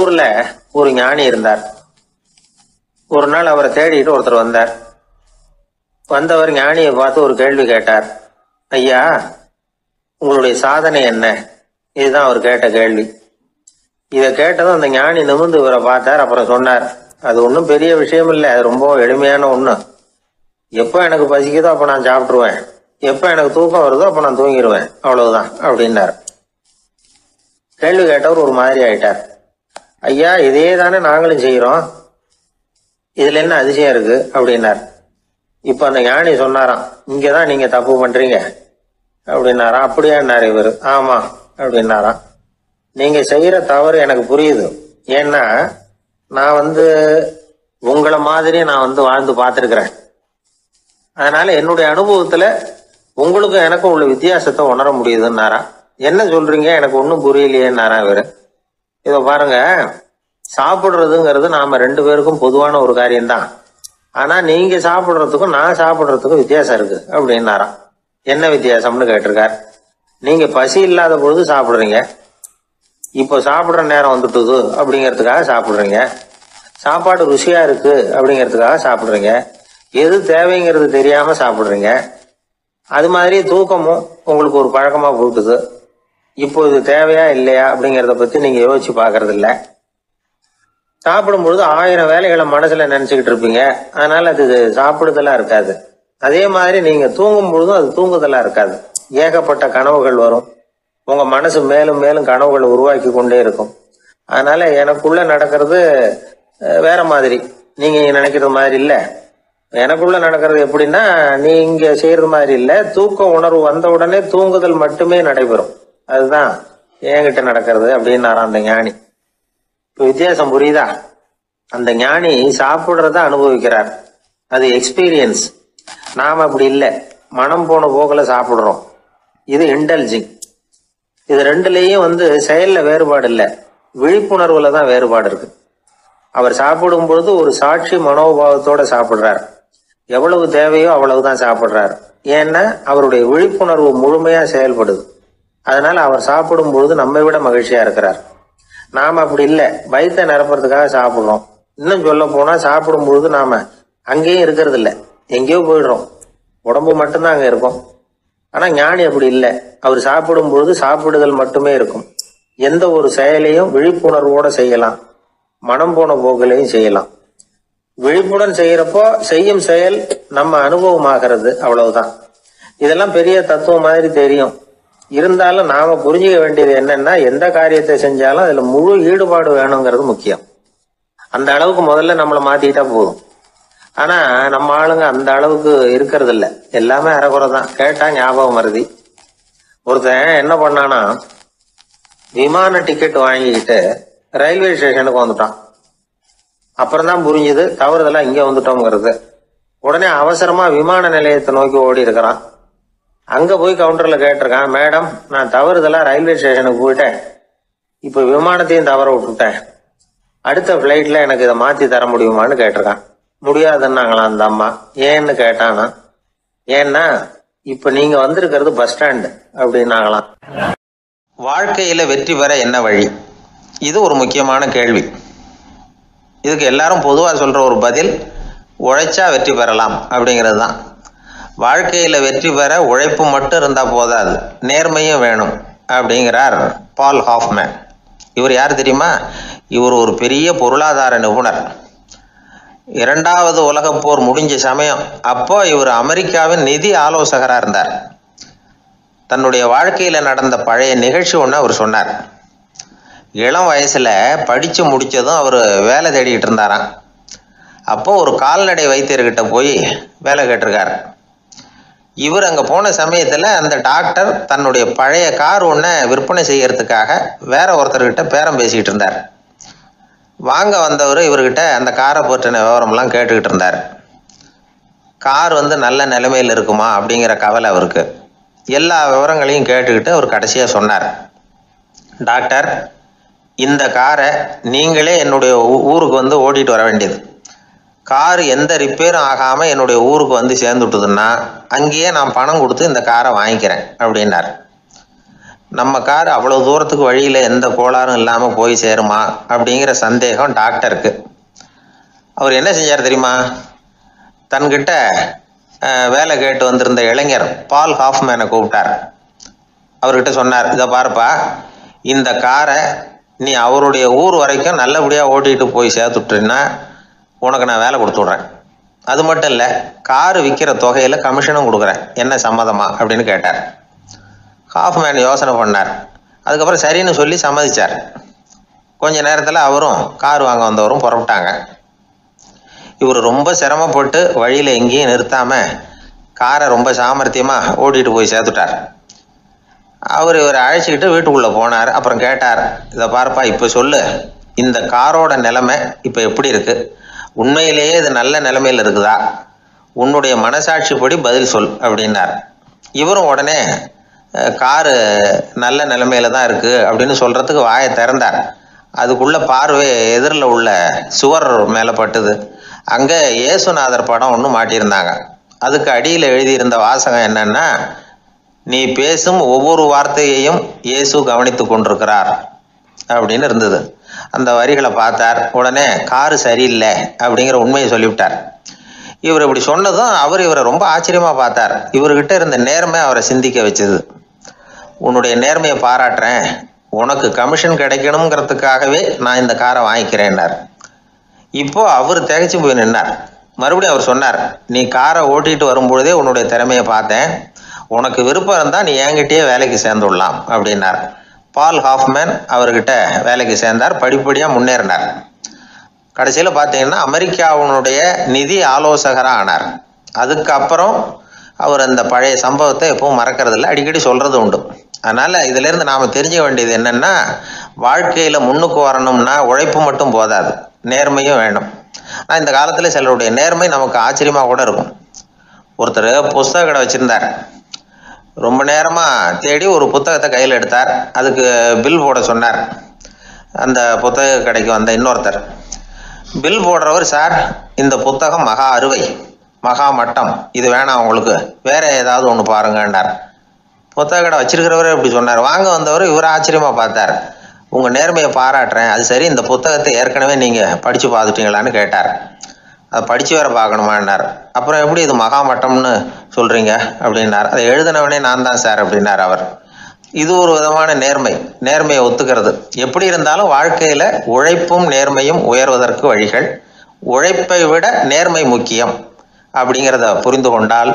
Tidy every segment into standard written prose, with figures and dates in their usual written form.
ஊர்ல ஒரு ஞானி இருந்தார். ஒரு நாள் அவரை தேடிட்டு ஒருத்தர் வந்தார். வந்தவர் ஞானியை பார்த்து ஒரு கேள்வி கேட்டார். ஐயா, உங்களுடைய சாதனை என்ன? இதுதான் அவர் கேட்ட கேள்வி. இதை கேட்டதும் அந்த ஞானி நிமிர்ந்து இவரை பார்த்தார். அப்புறம் சொன்னார், அது ஒன்றும் பெரிய விஷயம் இல்லை, அது ரொம்ப எளிமையான ஒண்ணு. எப்போ எனக்கு பசிக்குதோ அப்ப நான் சாப்பிட்டுருவேன், எப்போ எனக்கு தூக்கம் வருதோ அப்ப நான் தூங்கிடுவேன், அவ்வளவுதான் அப்படின்னார். கேள்வி கேட்டவர் ஒரு மாதிரி ஆயிட்டார். ஐயா, இதே தானே நாங்களும் செய்யறோம், இதுல என்ன அதிசயம் இருக்கு அப்படின்னார். இப்ப அந்த ஞானி சொன்னாராம், இங்கதான் நீங்க தப்பு பண்றீங்க அப்படின்னாராம். அப்படியான்னாரு இவரு. ஆமா அப்படின்னாராம். நீங்க செய்யற தவறு எனக்கு புரியுது. ஏன்னா நான் உங்களை மாதிரி நான் வாழ்ந்து பார்த்திருக்கிறேன். அதனால என்னுடைய அனுபவத்துல உங்களுக்கும் எனக்கும் உள்ள வித்தியாசத்தை உணர முடியுதுன்னாரா. என்ன சொல்றீங்க, எனக்கு ஒன்னும் புரியலையேன்னாரா இவரு. இத பாருங்க, சாப்பிடுறதுங்கிறது நாம ரெண்டு பேருக்கும் பொதுவான ஒரு காரியம்தான். ஆனா நீங்க சாப்பிடுறதுக்கும் நான் சாப்பிடுறதுக்கும் வித்தியாசம் இருக்கு அப்படின்னாராம். என்ன வித்தியாசம்னு கேட்டிருக்கார். நீங்க பசி இல்லாத பொழுது சாப்பிடுறீங்க, இப்போ சாப்பிடுற நேரம் வந்துட்டுது அப்படிங்கிறதுக்காக சாப்பிடுறீங்க. சாப்பாடு ருசியா இருக்கு அப்படிங்கிறதுக்காக சாப்பிடுறீங்க. எது தேவைங்கிறது தெரியாம சாப்பிடுறீங்க. அது மாதிரி தூக்கமும் உங்களுக்கு ஒரு பழக்கமா போட்டுது. இப்போ இது தேவையா இல்லையா அப்படிங்கிறத பத்தி நீங்க யோசிச்சு பாக்குறது இல்ல. சாப்பிடும் பொழுது 1000 வேலைகளை மனசுல நினைச்சுக்கிட்டு இருப்பீங்க. அதனால அது சாப்பிடுதலா இருக்காது. அதே மாதிரி நீங்க தூங்கும் பொழுதும் அது தூங்குதலா இருக்காது. ஏகப்பட்ட கனவுகள் வரும். உங்க மனசு மேலும் மேலும் கனவுகளை உருவாக்கி கொண்டே இருக்கும். அதனால எனக்குள்ள நடக்கிறது வேற மாதிரி, நீங்க நினைக்கிறது மாதிரி இல்ல. எனக்குள்ள நடக்கிறது எப்படின்னா, நீங்க செய்யறது மாதிரி இல்ல. தூக்க உணர்வு வந்த உடனே தூங்குதல் மட்டுமே நடைபெறும். அதுதான் என்கிட்ட நடக்கிறது அப்படின்னாராம் அந்த ஞானி. இப்ப வித்தியாசம் புரியுதா? அந்த ஞானி சாப்பிடுறத அனுபவிக்கிறார், அது எக்ஸ்பீரியன்ஸ். நாம அப்படி இல்லை, மனம் போன போக்குல சாப்பிடுறோம். இது இன்டெலிஜிங். இது ரெண்டுலயும் செயல்ல வேறுபாடு இல்லை, விழிப்புணர்வுல தான் வேறுபாடு இருக்கு. அவர் சாப்பிடும் பொழுது ஒரு சாட்சி மனோபாவத்தோட சாப்பிடுறார். எவ்வளவு தேவையோ அவ்வளவுதான் சாப்பிடுறார். ஏன்னா அவருடைய விழிப்புணர்வு முழுமையா செயல்படுது. அதனால அவர் சாப்பிடும் பொழுது நம்மை விட மகிழ்ச்சியா இருக்கிறார். நாம அப்படி இல்லை, வயிற்றை நிரப்புறதுக்காக சாப்பிடுறோம். இன்னும் சொல்ல போனா சாப்பிடும் பொழுது நாம அங்கேயும் இருக்கிறது இல்லை, எங்கேயோ போயிடுறோம். உடம்பு மட்டும்தான் அங்க இருக்கும். ஆனா ஞானி அப்படி இல்லை. அவர் சாப்பிடும் பொழுது சாப்பிடுதல் மட்டுமே இருக்கும். எந்த ஒரு செயலையும் விழிப்புணர்வோட செய்யலாம், மனம் போன போக்கிலையும் செய்யலாம். விழிப்புடன் செய்யறப்போ செய்யும் செயல் நம்ம அனுபவமாகிறது, அவ்வளவுதான். இதெல்லாம் பெரிய தத்துவம் மாதிரி தெரியும். இருந்தாலும் நாம புரிஞ்சுக்க வேண்டியது என்னன்னா, எந்த காரியத்தை செஞ்சாலும் அதுல முழு ஈடுபாடு வேணுங்கிறது முக்கியம். அந்த அளவுக்கு முதல்ல நம்மளை மாத்திக்கிட்டா போதும். ஆனா நம்ம ஆளுங்க அந்த அளவுக்கு இருக்கிறது இல்ல, எல்லாமே அரைக்குறை தான். கேட்டா ஞாபகம் மருதி. ஒருத்தன் என்ன பண்ணானா, விமான டிக்கெட் வாங்கிக்கிட்டு ரயில்வே ஸ்டேஷனுக்கு வந்துட்டான். அப்புறம் தான் புரிஞ்சுது தவறுதெல்லாம் இங்க வந்துட்டோங்கிறது. உடனே அவசரமா விமான நிலையத்தை நோக்கி ஓடி இருக்கிறான். அங்க போய் கவுண்டர்ல கேட்டிருக்கான், மேடம், நான் தவறுதலா ரயில்வே ஸ்டேஷனுக்கு போயிட்டேன், இப்ப விமானத்தையும் தவற விட்டுட்டேன், அடுத்த பிளைட்ல எனக்கு இதை மாத்தி தர முடியுமான்னு கேட்டிருக்கான். முடியாதுன்னாங்களாம் அந்த அம்மா. ஏன்னு கேட்டானா, ஏன்னா இப்ப நீங்க வந்திருக்கிறது பஸ் ஸ்டாண்டு அப்படின்னாங்களாம். வாழ்க்கையில வெற்றி பெற என்ன வழி? இது ஒரு முக்கியமான கேள்வி. இதுக்கு எல்லாரும் பொதுவா சொல்ற ஒரு பதில், உழைச்சா வெற்றி பெறலாம் அப்படிங்கிறது தான். வாழ்க்கையில வெற்றி பெற உழைப்பு மட்டும் இருந்தா போதாது, நேர்மையும் வேணும் அப்படிங்கிறார் பால் ஹாஃப்மேன். இவர் யார் தெரியுமா? இவர் ஒரு பெரிய பொருளாதார நிபுணர். 2வது உலகப் போர் முடிஞ்ச சமயம் அப்போ இவர் அமெரிக்காவின் நிதி ஆலோசகராக இருந்தார். தன்னுடைய வாழ்க்கையில நடந்த பழைய நிகழ்ச்சி ஒன்று அவர் சொன்னார். இளம் வயசுல படிச்சு முடிச்சதும் அவர் வேலை தேடிக்கிட்டு இருந்தாராம். அப்போ ஒரு கால்நடை வைத்தியர்கிட்ட போய் வேலை கேட்டிருக்காரு. இவர் அங்க போன சமயத்துல அந்த டாக்டர் தன்னுடைய பழைய கார் ஒன்றை விற்பனை செய்யறதுக்காக வேற ஒருத்தர்கிட்ட பேரம் பேசிக்கிட்டு இருந்தார். வாங்க வந்தவர் இவர்கிட்ட அந்த காரை பற்றின விவரம்லாம் கேட்டுக்கிட்டு இருந்தார். கார் நல்ல நிலைமையில் இருக்குமா அப்படிங்கிற கவலை அவருக்கு. எல்லா விவரங்களையும் கேட்டுக்கிட்டு அவர் கடைசியா சொன்னார், டாக்டர், இந்த காரை நீங்களே என்னுடைய ஊருக்கு ஓட்டிட்டு வர வேண்டியது. கார் எந்த ரிப்பேரும் ஆகாம என்னுடைய ஊருக்கு சேர்ந்துட்டுதுன்னா அங்கேயே நான் பணம் கொடுத்து இந்த காரை வாங்கிக்கிறேன் அப்படின்னார். நம்ம கார் அவ்வளவு தூரத்துக்கு வழியில எந்த கோளாறும் இல்லாம போய் சேருமா அப்படிங்கிற சந்தேகம் டாக்டருக்கு. அவர் என்ன செஞ்சார் தெரியுமா? தன்கிட்ட வேலை கேட்டு வந்திருந்த இளைஞர் பால் ஹாஃப்மேனை கூப்பிட்டார். அவர்கிட்ட சொன்னார், இதை பாருப்பா, இந்த காரை நீ அவருடைய ஊர் வரைக்கும் நல்லபடியாக ஓட்டிகிட்டு போய் சேர்த்துட்டீன்னா உனக்கு நான் வேலை கொடுத்து விட்றேன். அது மட்டும் இல்லை, காரு விற்கிற தொகையில் கமிஷனும் கொடுக்குறேன், என்ன சம்மதமா அப்படின்னு கேட்டார். ஹாஃப்மேன் யோசனை பண்ணார். அதுக்கப்புறம் சரின்னு சொல்லி சம்மதிச்சார். கொஞ்ச நேரத்தில் அவரும் கார் வாங்க வந்தவரும் புறப்பட்டாங்க. இவர் ரொம்ப சிரமப்பட்டு வழியில் எங்கேயும் நிறுத்தாமல் காரை ரொம்ப சாமர்த்தியமாக ஓட்டிகிட்டு போய் சேர்த்துட்டார். இவரை அழைச்சிக்கிட்டு வீட்டுக்குள்ளே போனார். அப்புறம் கேட்டார், இதை பார்ப்பா, இப்போ சொல்லு, இந்த காரோட நிலைமை இப்போ எப்படி இருக்குது? உண்மையிலேயே இது நல்ல நிலைமையில் இருக்குதா? உன்னுடைய மனசாட்சிப்படி பதில் சொல் அப்படின்னார். இவரும் உடனே காரு நல்ல நிலைமையில தான் இருக்குது அப்படின்னு சொல்கிறதுக்கு வாயை திறந்தார். அதுக்குள்ள பார்வை எதிரில் உள்ள சுவர் மேலே பட்டுது. அங்கே இயேசுநாதர் படம் ஒன்று மாட்டியிருந்தாங்க. அதுக்கு அடியில் எழுதியிருந்த வாசகம் என்னன்னா, நீ பேசும் ஒவ்வொரு வார்த்தையையும் இயேசு கவனித்து கொண்டிருக்கிறார் அப்படின்னு இருந்தது. அந்த வரிகளை பார்த்தார். உடனே காரு சரியில்லை அப்படிங்கிற உண்மையை சொல்லிவிட்டார். இவர் இப்படி சொன்னதும் இவரை ரொம்ப ஆச்சரியமாக பார்த்தார். இவர்கிட்ட இருந்த நேர்மை அவரை சிந்திக்க வச்சது. உன்னுடைய நேர்மையை பாராட்டுறேன், உனக்கு கமிஷன் கிடைக்கணுங்கிறதுக்காகவே நான் இந்த காரை வாங்கிக்கிறேன்னார். இப்போ அவர் திகைச்சு போய் நின்னார். மறுபடியும் அவர் சொன்னார், நீ காரை ஓட்டிட்டு வரும்பொழுதே உன்னுடைய திறமையை பார்த்தேன், உனக்கு விருப்பம் இருந்தால் நீ என்கிட்டயே வேலைக்கு சேர்ந்துடலாம் அப்படின்னார். பால் ஹாஃப்மேன் அவர்கிட்ட வேலைக்கு சேர்ந்தார். படிப்படியாக முன்னேறினார். கடைசியில் பார்த்தீங்கன்னா அமெரிக்காவினுடைய நிதி ஆலோசகராக ஆனார். அதுக்கப்புறம் அவர் அந்த பழைய சம்பவத்தை எப்பவும் மறக்கிறதில்ல, அடிக்கடி சொல்கிறது உண்டு. அதனால் இதிலேருந்து நாம் தெரிஞ்சுக்க வேண்டியது என்னென்னா, வாழ்க்கையில் முன்னுக்கு வரணும்னா உழைப்பு மட்டும் போதாது, நேர்மையும் வேணும். ஆனால் இந்த காலத்தில் சிலருடைய நேர்மை நமக்கு ஆச்சரியமாக கூட இருக்கும். ஒருத்தர் புஸ்தக கடை வச்சுருந்தார். ரொம்ப நேரமாக தேடி ஒரு புத்தகத்தை கையில் எடுத்தார். அதுக்கு பில் போட சொன்னார். அந்த புத்தக கடைக்கு வந்த இன்னொருத்தர் பில் போடுறவர், சார் இந்த புத்தகம் மகா அறுவை, மகா மட்டம், இது வேணாம் உங்களுக்கு, வேற ஏதாவது ஒன்று பாருங்கன்னார். புத்தக கடை வச்சிருக்கிறவரே இப்படி சொன்னார். வாங்க வந்தவர் இவர் ஆச்சரியமாக பார்த்தார். உங்கள் நேர்மையை பாராட்டுறேன், அது சரி, இந்த புத்தகத்தை ஏற்கனவே நீங்கள் படித்து பார்த்துட்டீங்களான்னு கேட்டார். அதை படித்து வேற பார்க்கணுமான்னார். அப்புறம் எப்படி இது மகாமட்டம்னு சொல்கிறீங்க அப்படின்னார். அதை எழுதினவனே நான் தான் சார் அப்படின்னார் அவர். இது ஒரு விதமான நேர்மையை ஒத்துக்கிறது. எப்படி இருந்தாலும் வாழ்க்கையில் உழைப்பும் நேர்மையும் உயர்வதற்கு வழிகள். உழைப்பை விட நேர்மை முக்கியம் அப்படிங்கிறத புரிந்து கொண்டால்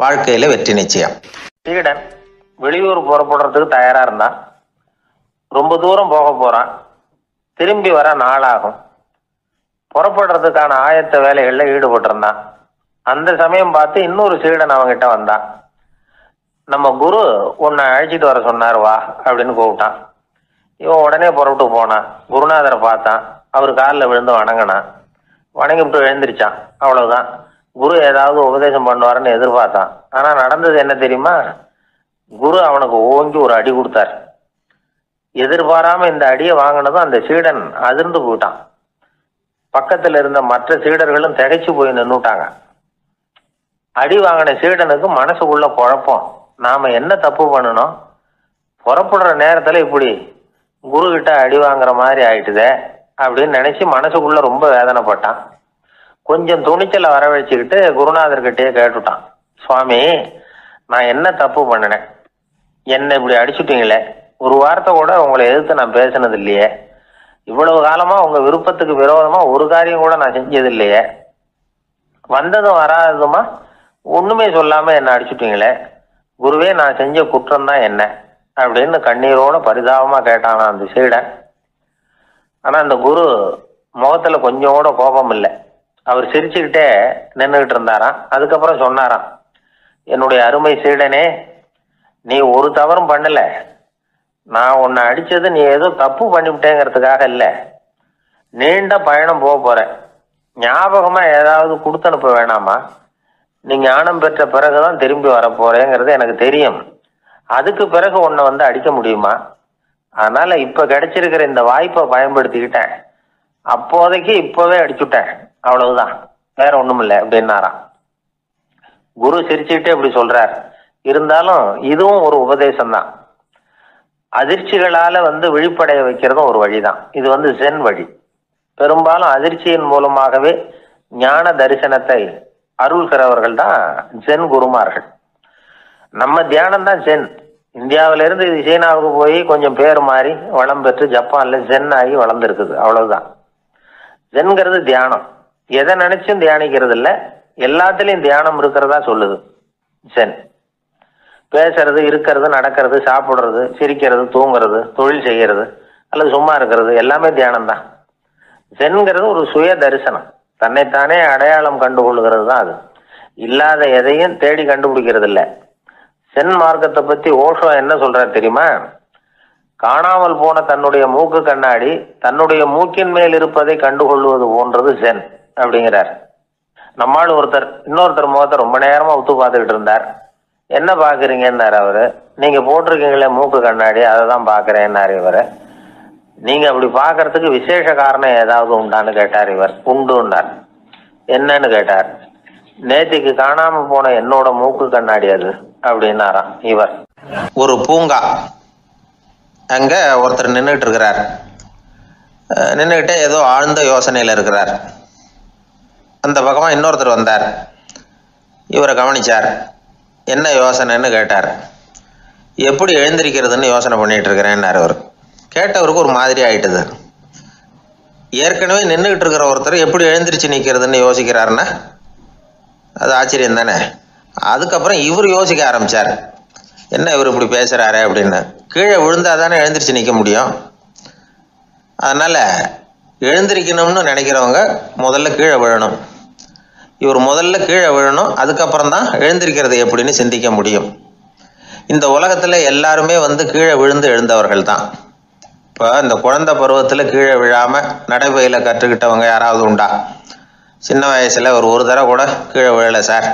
வாழ்க்கையில் வெற்றி நிச்சயம். சீடன் வெளியூர் புறப்படுறதுக்கு தயாராக இருந்தான். ரொம்ப தூரம் போக போகிறான். திரும்பி வர நாளாகும். புறப்படுறதுக்கான ஆயத்த வேலைகளில் ஈடுபட்டிருந்தான். அந்த சமயம் பார்த்து இன்னொரு சீடன் அவங்கிட்ட வந்தான். நம்ம குரு உன்னை அழைச்சிட்டு வர சொன்னார், வா அப்படின்னு கூப்பிட்டான். இவன் உடனே புறப்பட்டு போனான். குருநாதரை பார்த்தான். அவர் காலில் விழுந்து வணங்கினான். வணங்கிவிட்டு எழுந்திரிச்சான். அவ்வளவுதான். குரு ஏதாவது உபதேசம் பண்ணுவாருன்னு எதிர்பார்த்தான். ஆனால் நடந்தது என்ன தெரியுமா? குரு அவனுக்கு ஓங்கி ஒரு அடி கொடுத்தார். எதிர்பாராம இந்த அடியை வாங்கினதும் அந்த சீடன் அதிர்ந்து போயிட்டான். பக்கத்தில் இருந்த மற்ற சீடர்களும் திகைச்சு போய் நின்றுட்டாங்க. அடி வாங்கின சீடனுக்கு மனசுக்குள்ள குழப்பம். நாம என்ன தப்பு பண்ணணும்? புறப்படுற நேரத்துல இப்படி குரு கிட்ட அடி வாங்குற மாதிரி ஆயிட்டுதே அப்படின்னு நினைச்சு மனசுக்குள்ள ரொம்ப வேதனைப்பட்டான். கொஞ்சம் துணிச்சலை வரவழைச்சுக்கிட்டு குருநாதர்கிட்டயே கேட்டுட்டான், சுவாமி, நான் என்ன தப்பு பண்ணினேன்? என்னை இப்படி அடிச்சுட்டீங்களே, ஒரு வார்த்தை கூட உங்களை எதிர்த்து நான் பேசினது இல்லையே, இவ்வளவு காலமா உங்க விருப்பத்துக்கு விரோதமா ஒரு காரியம் கூட நான் செஞ்சது இல்லையே, வந்ததும் வராததுமா ஒண்ணுமே சொல்லாம என்ன அடிச்சுட்டீங்களே, குருவே, நான் செஞ்ச குற்றம் தான் என்ன அப்படின்னு கண்ணீரோட பரிதாபமா கேட்டானா அந்த சீடன். ஆனா அந்த குரு முகத்துல கொஞ்சம் கூட கோபம் இல்லை. அவர் சிரிச்சுக்கிட்டே நின்றுகிட்டு இருந்தாராம். அதுக்கப்புறம் சொன்னாராம், என்னுடைய அருமை சீடனே, நீ ஒரு தவறும் பண்ணல. நான் உன்னை அடிச்சது நீ ஏதோ தப்பு பண்ணிவிட்டேங்கிறதுக்காக இல்லை. நீண்ட பயணம் போக போறேன். ஞாபகமா ஏதாவது கொடுத்து அனுப்ப வேணாமா? நீ ஞானம் பெற்ற பிறகுதான் திரும்பி வர போறேங்கிறது எனக்கு தெரியும். அதுக்கு பிறகு உன்னை வந்து அடிக்க முடியுமா? அதனால இப்ப கிடைச்சிருக்கிற இந்த வாய்ப்பை பயன்படுத்திக்கிட்டேன். அப்போதைக்கு இப்பவே அடிச்சுட்டேன், அவ்வளவுதான், வேற ஒண்ணும் இல்லை அப்படின்னாராம். குரு சிரிச்சுக்கிட்டே இப்படி சொல்றார். இருந்தாலும் இதுவும் ஒரு உபதேசம் தான். அதிர்ச்சிகளால விழிப்படைய வைக்கிறதும் ஒரு வழிதான். இது ஜென் வழி. பெரும்பாலும் அதிர்ச்சியின் மூலமாகவே ஞான தரிசனத்தை அருள்கிறவர்கள் தான் ஜென் குருமார்கள். நம்ம தியானம் தான் ஜென். இந்தியாவிலிருந்து இது சீனாவுக்கு போய் கொஞ்சம் பேர் மாறி வளம் பெற்று ஜப்பான்ல ஜென் ஆகி வளர்ந்துருக்குது, அவ்வளவுதான். ஜென்கிறது தியானம். எதை நினைச்சும் தியானிக்கிறது இல்லை, எல்லாத்துலயும் தியானம் இருக்கிறதா சொல்லுது ஜென். பேசுறது, இருக்கிறது, நடக்கிறது, சாப்பிடுறது, சிரிக்கிறது, தூங்குறது, தொழில் செய்யறது அல்லது சும்மா இருக்கிறது எல்லாமே தியானம் தான். ஜென்கிறது ஒரு சுய தரிசனம், தன்னைத்தானே அடையாளம் கண்டுகொள்ளுகிறது தான். அது இல்லாத எதையும் தேடி கண்டுபிடிக்கிறது இல்லை. ஜென் மார்க்கத்தை பத்தி ஓஷோ என்ன சொல்றாரு தெரியுமா? காணாமல் போன தன்னுடைய மூக்கு கண்ணாடி தன்னுடைய மூக்கின் மேல் இருப்பதை கண்டுகொள்வது போன்றது ஜென் அப்படிங்கிறார். நம்மால் இன்னொருத்தர் முகத்தை ரொம்ப நேரமா உத்து பார்த்துக்கிட்டு இருந்தார். என்ன பாக்குறீங்கன்னாரு அவரு. நீங்க போட்டிருக்கீங்களே மூக்கு கண்ணாடி, அதை தான் பாக்குறேன்னாரு இவரு. நீங்க அப்படி பாக்குறதுக்கு விசேஷ காரணம் ஏதாவது உண்டான்னு கேட்டார் இவர். உண்டுன்னார். என்னன்னு கேட்டார். நேத்திக்கு காணாம போன என்னோட மூக்கு கண்ணாடி அது அப்படின்னாராம் இவர். ஒரு பூங்கா, அங்க ஒருத்தர் நின்றுட்டு இருக்கிறார். நின்றுகிட்டே ஏதோ ஆழ்ந்த யோசனையில இருக்கிறார். அந்த பக்கமா இன்னொருத்தர் வந்தார். இவரை கவனிச்சார். என்ன யோசனைன்னு கேட்டார். எப்படி எழுந்திருக்கிறதுன்னு யோசனை பண்ணிட்டு இருக்கிறேன்னாரு அவர். கேட்டவருக்கு ஒரு மாதிரி ஆயிட்டுது. ஏற்கனவே நின்றுகிட்டு இருக்கிற ஒருத்தர் எப்படி எழுந்திரிச்சு நிற்கிறதுன்னு யோசிக்கிறாருன்னா அது ஆச்சரியம் தானே. அதுக்கப்புறம் இவர் யோசிக்க ஆரம்பிச்சார். என்ன இவர் இப்படி பேசுறாரு அப்படின்னு. கீழே விழுந்தாதானே எழுந்திரிச்சு நிற்க முடியும். அதனால எழுந்திரிக்கணும்னு நினைக்கிறவங்க முதல்ல கீழே விழணும். இவர் முதல்ல கீழே விழணும், அதுக்கப்புறம் தான் எழுந்திருக்கிறது எப்படின்னு சிந்திக்க முடியும். இந்த உலகத்துல எல்லாருமே கீழே விழுந்து எழுந்தவர்கள் தான். இப்போ இந்த குழந்தை பருவத்தில் கீழே விழாம நடைபயில கற்றுக்கிட்டவங்க யாராவது உண்டா? சின்ன வயசுல ஒரு தடவை கூட கீழே விழலை சார்,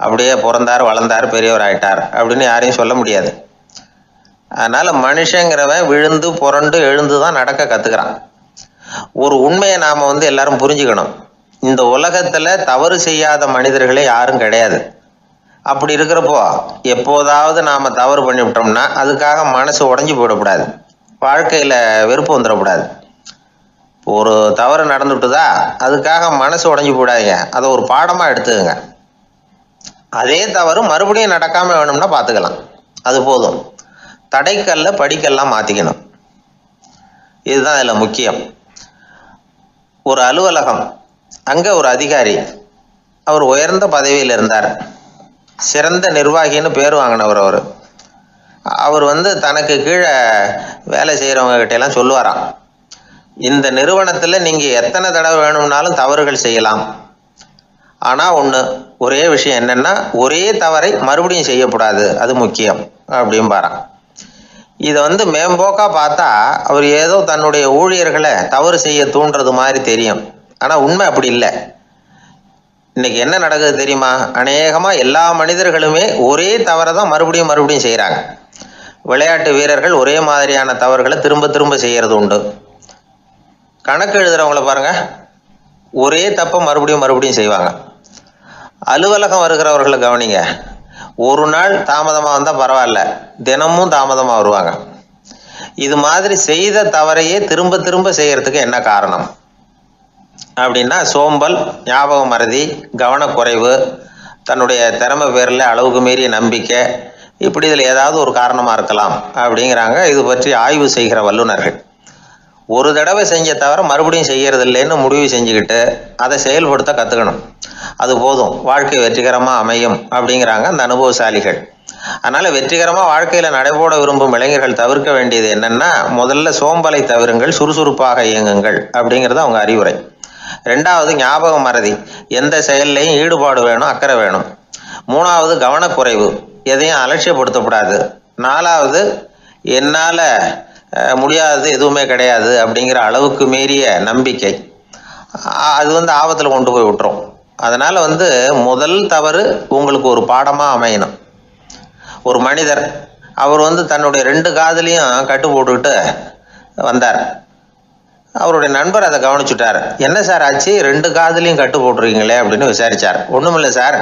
அப்படியே பிறந்தார் வளர்ந்தார் பெரியவர் ஆயிட்டார் அப்படின்னு யாரையும் சொல்ல முடியாது. அதனால மனுஷங்கிறவன் விழுந்து புரண்டு எழுந்து தான் நடக்க கத்துக்கிறான். ஒரு உண்மையை நாம எல்லாரும் புரிஞ்சுக்கணும். இந்த உலகத்துல தவறு செய்யாத மனிதர்களே யாரும் கிடையாது. அப்படி இருக்கிறப்போ எப்போதாவது நாம தவறு பண்ணிவிட்டோம்னா அதுக்காக மனசு உடைஞ்சு போயிடக்கூடாது, வாழ்க்கையில வெறுப்பு வந்துடக்கூடாது. ஒரு தவறு நடந்துட்டுதா அதுக்காக மனசு உடைஞ்சு போடாதீங்க, அதை ஒரு பாடமா எடுத்துக்கங்க. அதே தவறு மறுபடியும் நடக்காம வேணும்னா பார்த்துக்கலாம், அது போதும். தடைக்கல்ல படிக்கெல்லாம் மாத்திக்கணும், இதுதான் இதுல முக்கியம். ஒரு அலுவலகம், அங்க ஒரு அதிகாரி, அவர் உயர்ந்த பதவியில் இருந்தார், சிறந்த நிர்வாகின்னு பேர் வாங்கினவர். அவர் தனக்கு கீழே வேலை செய்யறவங்க கிட்ட எல்லாம் சொல்லுவாராம், இந்த நிறுவனத்துல நீங்க எத்தனை தடவை வேணும்னாலும் தவறுகள் செய்யலாம், ஆனா ஒரே விஷயம் என்னன்னா ஒரே தவறை மறுபடியும் செய்யக்கூடாது, அது முக்கியம் அப்படின்பாராம். இதை மேம்போக்கா பார்த்தா அவர் ஏதோ தன்னுடைய ஊழியர்களை தவறு செய்ய தூண்டுறது மாதிரி தெரியும். ஆனா உண்மை அப்படி இல்லை. இன்னைக்கு என்ன நடக்குது தெரியுமா? அநேகமா எல்லா மனிதர்களுமே ஒரே தவறை தான் மறுபடியும் மறுபடியும் செய்யறாங்க. விளையாட்டு வீரர்கள் ஒரே மாதிரியான தவறுகளை திரும்ப திரும்ப செய்யறது உண்டு. கணக்கு எழுதுறவங்கள பாருங்க, ஒரே தப்பை மறுபடியும் மறுபடியும் செய்வாங்க. அலுவலகம் வருகிறவர்களை கவனிங்க, ஒரு நாள் தாமதமா வந்தா பரவாயில்ல, தினமும் தாமதமா வருவாங்க. இது மாதிரி செய்த தவறையே திரும்ப திரும்ப செய்யறதுக்கு என்ன காரணம் அப்படின்னா சோம்பல், ஞாபக மறதி, கவனக்குறைவு, தன்னுடைய திறமை பேரில் அளவுக்கு மீறிய நம்பிக்கை, இப்படி இதில் ஏதாவது ஒரு காரணமாக இருக்கலாம் அப்படிங்கிறாங்க இது பற்றி ஆய்வு செய்கிற வல்லுநர்கள். ஒரு தடவை செஞ்ச தவிர மறுபடியும் செய்யறது இல்லைன்னு முடிவு செஞ்சுக்கிட்டு அதை செயல்படுத்த கற்றுக்கணும், அது போதும், வாழ்க்கை வெற்றிகரமாக அமையும் அப்படிங்கிறாங்க அந்த அனுபவசாலிகள். அதனால வெற்றிகரமாக வாழ்க்கையில் நடைபோட விரும்பும் இளைஞர்கள் தவிர்க்க வேண்டியது என்னன்னா, முதல்ல சோம்பலை தவிருங்கள், சுறுசுறுப்பாக இயங்குங்கள் அப்படிங்கிறது அவங்க அறிவுரை. ரெண்டாவது ஞாபக மறதி, எந்த செயல்லையும் ஈடுபாடு வேணும், அக்கறை வேணும். மூணாவது கவனக்குறைவு, எதையும் அலட்சியப்படுத்தக்கூடாது. நாலாவது என்னால முடியாதது எதுவுமே கிடையாது அப்படிங்கிற அளவுக்கு மீறிய நம்பிக்கை, அது ஆபத்தில் கொண்டு போய் விட்டுரும். அதனால முதல் தவறு உங்களுக்கு ஒரு பாடமா அமையணும். ஒரு மனிதர் அவர் தன்னுடைய 2 காதுலையும் கட்டு போட்டுக்கிட்டு வந்தார். அவருடைய நண்பர் அதை கவனிச்சுட்டார். என்ன சார் ஆச்சு, 2 காதுலையும் கட்டு போட்டுருக்கீங்களே அப்படின்னு விசாரிச்சார். ஒண்ணுமில்லை சார்,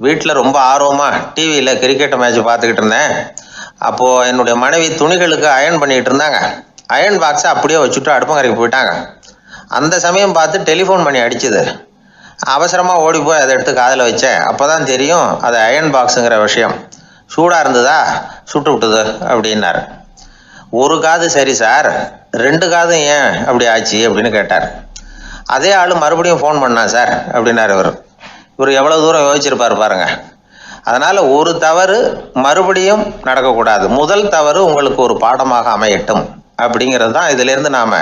வீட்டில் ரொம்ப ஆர்வமா டிவியில் கிரிக்கெட் மேட்ச் பார்த்துக்கிட்டு இருந்தேன், அப்போது என்னுடைய மனைவி துணிகளுக்கு அயர்ன் பண்ணிகிட்டு இருந்தாங்க. அயர்ன் பாக்ஸை அப்படியே வச்சுட்டு அடுப்பங்கரைக்கு போயிட்டாங்க. அந்த சமயம் பார்த்து டெலிஃபோன் பண்ணி அடிச்சுது. அவசரமாக ஓடி போய் அதை எடுத்து காதில் வச்சேன். அப்போ தான் தெரியும் அது அயர்ன் பாக்ஸுங்கிற விஷயம். சூடாக இருந்ததா, சுட்டு விட்டுது அப்படின்னாரு. ஒரு காது சரி சார், 2 காதும் ஏன் அப்படி ஆச்சு அப்படின்னு கேட்டார். அதே ஆள் மறுபடியும் ஃபோன் பண்ணான் சார் அப்படின்னாரு. இவர் எவ்வளோ தூரம் யோசிச்சிருப்பார் பாருங்க. அதனால் ஒரு தவறு மறுபடியும் நடக்கக்கூடாது. முதல் தவறு உங்களுக்கு ஒரு பாடமாக அமையட்டும் அப்படிங்கிறது தான் இதிலிருந்து நாம்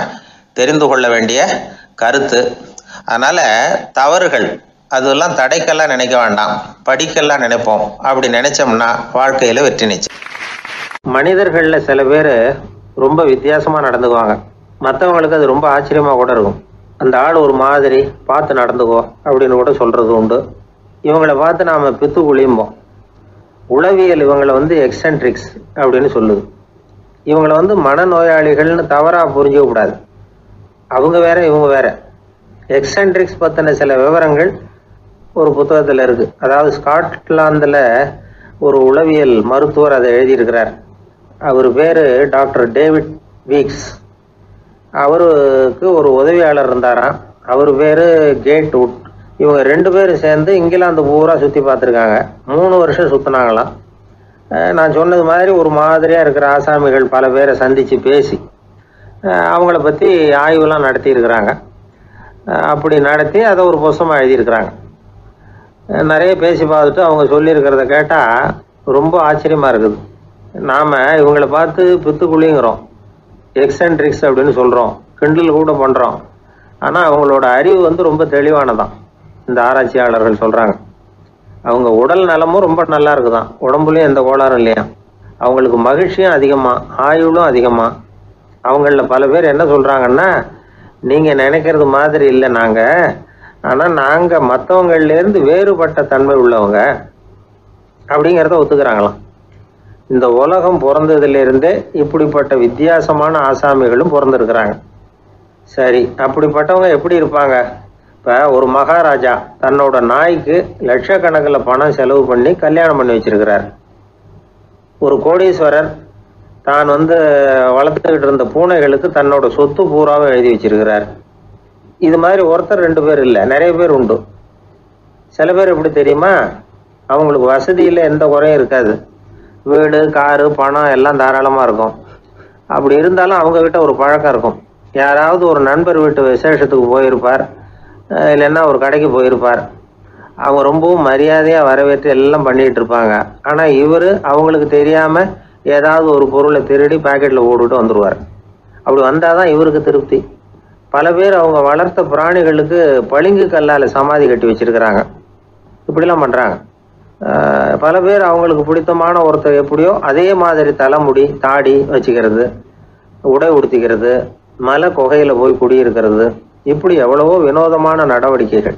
தெரிந்து கொள்ள வேண்டிய கருத்து. அதனால் தவறுகள் அதெல்லாம் தடைக்கெல்லாம் நினைக்க வேண்டாம், படிக்கெல்லாம் நினைப்போம். அப்படி நினைச்சோம்னா வாழ்க்கையில் வெற்றி நிச்சயம். மனிதர்களில் சில பேர் ரொம்ப வித்தியாசமாக நடந்துக்குவாங்க. மற்றவங்களுக்கு அது ரொம்ப ஆச்சரியமாக கூட இருக்கும். அந்த ஆள் ஒரு மாதிரி பார்த்து நடந்துக்கோ அப்படின்னு கூட சொல்கிறது உண்டு. இவங்களை பார்த்து நாம் பித்து குளியும்போம். உளவியல் இவங்களை எக்ஸென்ட்ரிக்ஸ் அப்படின்னு சொல்லுது. இவங்களை மனநோயாளிகள்னு தவறாக புரிஞ்சிக்கக்கூடாது. அவங்க வேற, இவங்க வேற. எக்ஸென்ட்ரிக்ஸ் பற்றின சில விவரங்கள் ஒரு புத்தகத்தில் இருக்குது. அதாவது ஸ்காட்லாந்தில் ஒரு உளவியல் மருத்துவர் அதை எழுதியிருக்கிறார். அவர் பேர் டாக்டர் டேவிட் வீக்ஸ். அவருக்கு ஒரு உதவியாளர் இருந்தாராம். அவர் பேர் கேட் வுட். இவங்க 2 பேரும் சேர்ந்து இங்கிலாந்து பூரா சுற்றி பார்த்துருக்காங்க. 3 வருஷம் சுற்றினாங்களாம். நான் சொன்னது மாதிரி ஒரு மாதிரியாக இருக்கிற ஆசாமிகள் பல பேரை சந்தித்து பேசி அவங்கள பற்றி ஆய்வுலாம் நடத்தியிருக்கிறாங்க. அப்படி நடத்தி அதை ஒரு புத்தகமாக எழுதியிருக்கிறாங்க. நிறைய பேசி பார்த்துட்டு அவங்க சொல்லியிருக்கிறத கேட்டால் ரொம்ப ஆச்சரியமாக இருக்குது. நாம் இவங்களை பார்த்து பித்துக்குழிங்கிறோம், எக்ஸென்ட்ரிக்ஸ் அப்படின்னு சொல்கிறோம், கிண்டல் கூட பண்ணுறோம். ஆனால் அவங்களோட அறிவு ரொம்ப தெளிவானதான். இந்த ஆராய்ச்சியாளர்கள் சொல்கிறாங்க. அவங்க உடல் நலமும் ரொம்ப நல்லா இருக்குதான், உடம்புலையும் எந்த கோளாறும் இல்லையா. அவங்களுக்கு மகிழ்ச்சியும் அதிகமாக, ஆயுளும் அதிகமாக. அவங்களில் பல பேர் என்ன சொல்கிறாங்கன்னா, நீங்கள் நினைக்கிறது மாதிரி இல்லை நாங்கள், ஆனால் நாங்கள் மற்றவங்கள்லேருந்து வேறுபட்ட தன்மை உள்ளவங்க அப்படிங்கிறத ஒத்துக்கிறாங்களாம். இந்த உலகம் பிறந்ததுலேருந்தே இப்படிப்பட்ட வித்தியாசமான ஆசாமிகளும் பிறந்திருக்கிறாங்க. சரி, அப்படிப்பட்டவங்க எப்படி இருப்பாங்க? இப்போ ஒரு மகாராஜா தன்னோட நாய்க்கு லட்சக்கணக்கில் பணம் செலவு பண்ணி கல்யாணம் பண்ணி வச்சிருக்கிறார். ஒரு கோடீஸ்வரர் தான் வளர்த்துக்கிட்டு இருந்த பூனைகளுக்கு தன்னோட சொத்து பூராவும் எழுதி வச்சிருக்கிறார். இது மாதிரி ஒருத்தர் 2 பேர் இல்லை, நிறைய பேர் உண்டு. சில பேர் எப்படி தெரியுமா, அவங்களுக்கு வசதியில் எந்த குறையும் இருக்காது. வீடு, காரு, பணம் எல்லாம் தாராளமாக இருக்கும். அப்படி இருந்தாலும் அவங்கக்கிட்ட ஒரு பழக்கம் இருக்கும். யாராவது ஒரு நண்பர் வீட்டு விசேஷத்துக்கு போயிருப்பார், இல்லைன்னா ஒரு கடைக்கு போயிருப்பார். அவங்க ரொம்பவும் மரியாதையாக வரவேற்று எல்லாம் பண்ணிகிட்டு இருப்பாங்க. ஆனால் இவர் அவங்களுக்கு தெரியாமல் ஏதாவது ஒரு பொருளை திருடி பாக்கெட்டில் போட்டுட்டு வந்துடுவார். அப்படி வந்தால் தான் இவருக்கு திருப்தி. பல பேர் அவங்க வளர்த்த பிராணிகளுக்கு பளிங்கு கல்லால் சமாதி கட்டி வச்சிருக்கிறாங்க. இப்படிலாம் பண்ணுறாங்க. பல பேர் அவங்களுக்கு பிடித்தமான ஒருத்தர் எப்படியோ அதே மாதிரி தலைமுடி, தாடி வச்சுக்கிறது, உடை உடுத்திக்கிறது, மலை குகையில் போய் குடியிருக்கிறது, இப்படி எவ்வளவோ வினோதமான நடவடிக்கைகள்.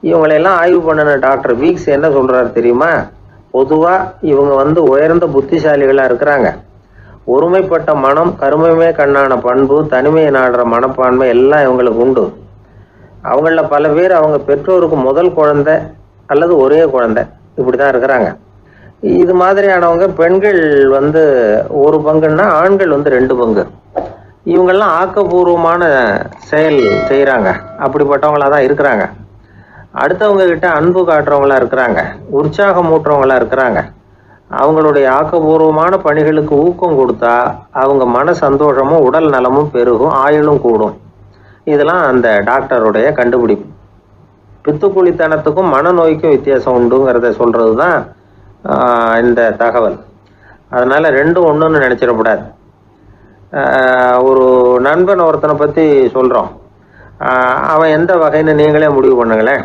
இவங்களையெல்லாம் ஆய்வு பண்ணின டாக்டர் வீக்ஸ் என்ன சொல்கிறாரு தெரியுமா? பொதுவாக இவங்க உயர்ந்த புத்திசாலிகளாக இருக்கிறாங்க. ஒருமைப்பட்ட மனம், கருமையுமே கண்ணான பண்பு, தனிமையை நாடுற மனப்பான்மை எல்லாம் இவங்களுக்கு உண்டு. அவங்களில் பல பேர் அவங்க பெற்றோருக்கு முதல் குழந்தை அல்லது ஒரே குழந்தை, இப்படி தான் இருக்கிறாங்க. இது மாதிரியானவங்க பெண்கள் 1 பங்குன்னா ஆண்கள் 2 பங்கு. இவங்கெல்லாம் ஆக்கப்பூர்வமான செயல் செய்கிறாங்க. அப்படிப்பட்டவங்களாக தான் இருக்கிறாங்க. அடுத்தவங்க கிட்ட அன்பு காட்டுறவங்களா இருக்கிறாங்க, உற்சாகம் ஊட்டுறவங்களா இருக்கிறாங்க. அவங்களுடைய ஆக்கப்பூர்வமான பணிகளுக்கு ஊக்கம் கொடுத்தா அவங்க மன சந்தோஷமும் உடல் நலமும் பெருகும், ஆயுளும் கூடும். இதெல்லாம் அந்த டாக்டருடைய கண்டுபிடிப்பு. பித்துக்குழித்தனத்துக்கும் மனநோய்க்கும் வித்தியாசம் உண்டுங்கிறத சொல்கிறது தான் இந்த தகவல். அதனால் 2ம் ஒன்றுன்னு நினச்சிடக்கூடாது. ஒரு நண்பன் ஒருத்தனை பற்றி சொல்கிறோம். அவன் எந்த வகைன்னு நீங்களே முடிவு பண்ணுங்களேன்.